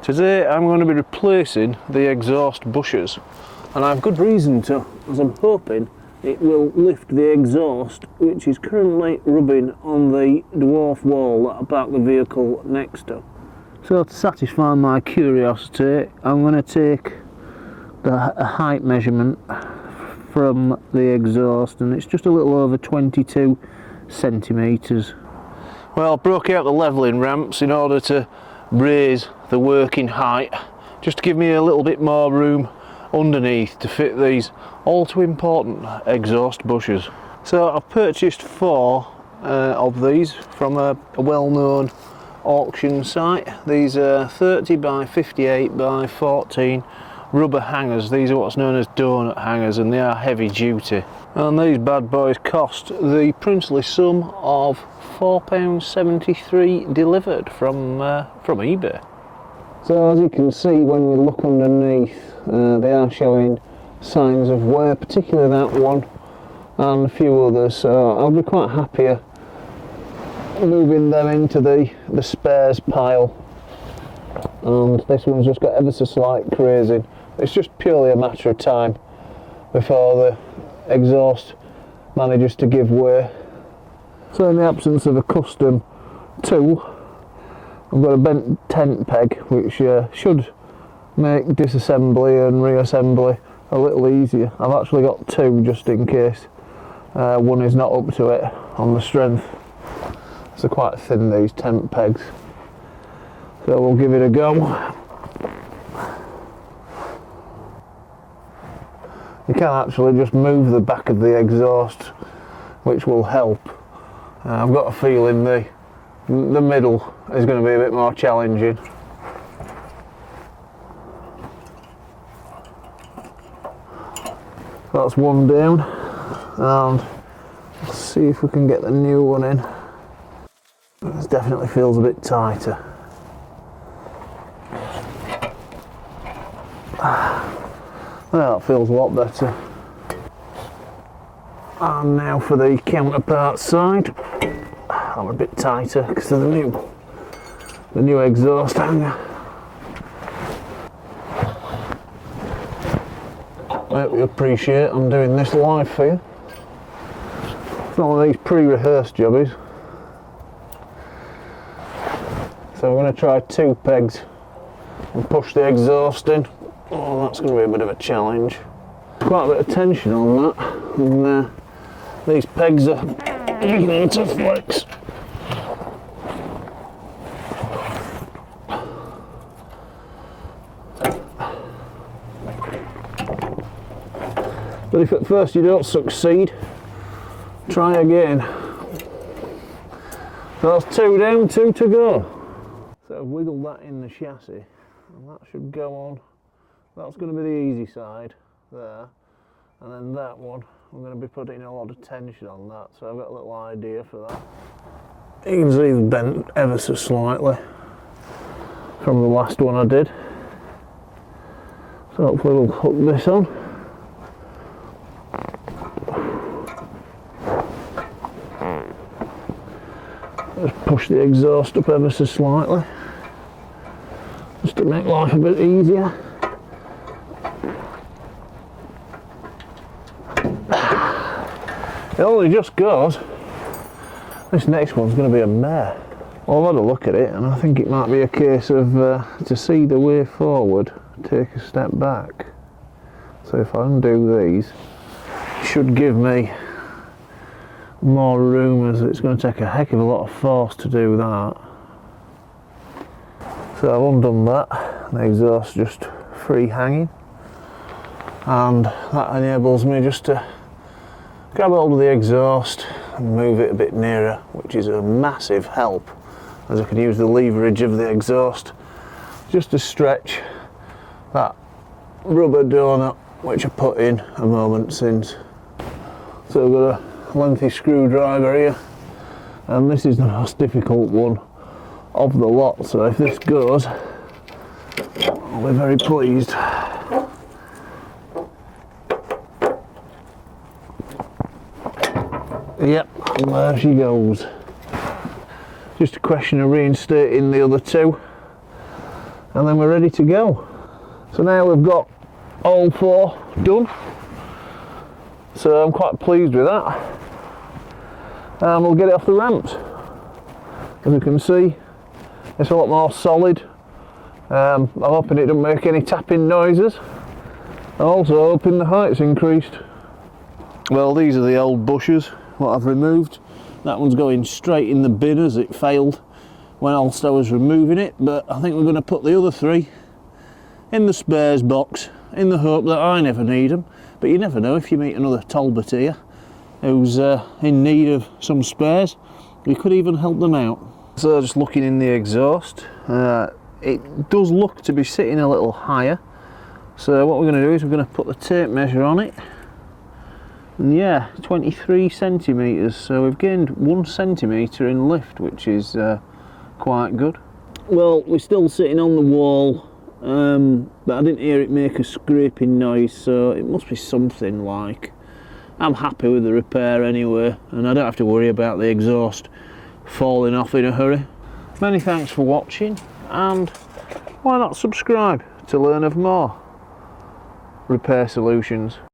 Today I'm going to be replacing the exhaust bushers, and I have good reason to, as I'm hoping it will lift the exhaust which is currently rubbing on the dwarf wall that I parked the vehicle next to. So to satisfy my curiosity, I'm going to take a height measurement from the exhaust, and it's just a little over 22 centimetres. Well, I broke out the levelling ramps in order to raise the working height, just to give me a little bit more room underneath to fit these all too important exhaust bushers. So I've purchased 4 of these from a well-known auction site. These are 30 by 58 by 14 rubber hangers. These are what's known as donut hangers, and they are heavy duty. And these bad boys cost the princely sum of £4.73 delivered from eBay. So as you can see, when we look underneath, they are showing signs of wear, particularly that one and a few others. So I'll be quite happier moving them into the spares pile. And this one's just got ever so slight crazing. It's just purely a matter of time before the exhaust manages to give way. So in the absence of a custom tool, I've got a bent tent peg which should make disassembly and reassembly a little easier. I've actually got 2 just in case one is not up to it on the strength. So quite thin, these tent pegs. So we'll give it a go. You can actually just move the back of the exhaust, which will help. I've got a feeling the middle is going to be a bit more challenging. That's one down, and let's see if we can get the new one in. This definitely feels a bit tighter. Well, that feels a lot better. And now for the counterpart side. I'm a bit tighter because of the new exhaust hanger. I hope you appreciate I'm doing this live for you. It's not one of these pre-rehearsed jobbies. So we're going to try 2 pegs and push the exhaust in. Oh, that's going to be a bit of a challenge. Quite a bit of tension on that, and these pegs are beginning to flex. But if at first you don't succeed, try again. So that's 2 down, 2 to go. So I've wiggled that in the chassis, and that should go on. That's going to be the easy side there, and then that one I'm going to be putting a lot of tension on that, so I've got a little idea for that. You can see it's bent ever so slightly from the last one I did, so hopefully we'll hook this on. Just push the exhaust up ever so slightly, just to make life a bit easier. It only just goes. This next one's going to be a mare. Well, I've had a look at it, and I think it might be a case of to see the way forward, take a step back. So if I undo these, it should give me more room, as it's going to take a heck of a lot of force to do that. So I've undone that, the exhaust just free hanging, and that enables me just to grab hold of the exhaust and move it a bit nearer, which is a massive help, as I can use the leverage of the exhaust just to stretch that rubber donut which I put in a moment since. So I've got a lengthy screwdriver here, and this is the most difficult one of the lot, so if this goes, I'll be very pleased. Yep, and there she goes. Just a question of reinstating the other 2, and then we're ready to go. So now we've got all 4 done, so I'm quite pleased with that, and we'll get it off the ramps. As you can see, it's a lot more solid. I'm hoping it doesn't make any tapping noises. I'm also hoping the height's increased. Well, these are the old bushes what I've removed. That one's going straight in the bin as it failed when whilst I was removing it, but I think we're going to put the other 3 in the spares box in the hope that I never need them. But you never know, if you meet another Talbot here who's in need of some spares, we could even help them out. So just looking in the exhaust, it does look to be sitting a little higher. So what we're going to do is we're going to put the tape measure on it, and yeah, 23 centimetres, so we've gained 1 centimetre in lift, which is quite good. Well, we're still sitting on the wall, but I didn't hear it make a scraping noise, so it must be something like. I'm happy with the repair anyway, and I don't have to worry about the exhaust falling off in a hurry. Many thanks for watching, and why not subscribe to learn of more repair solutions.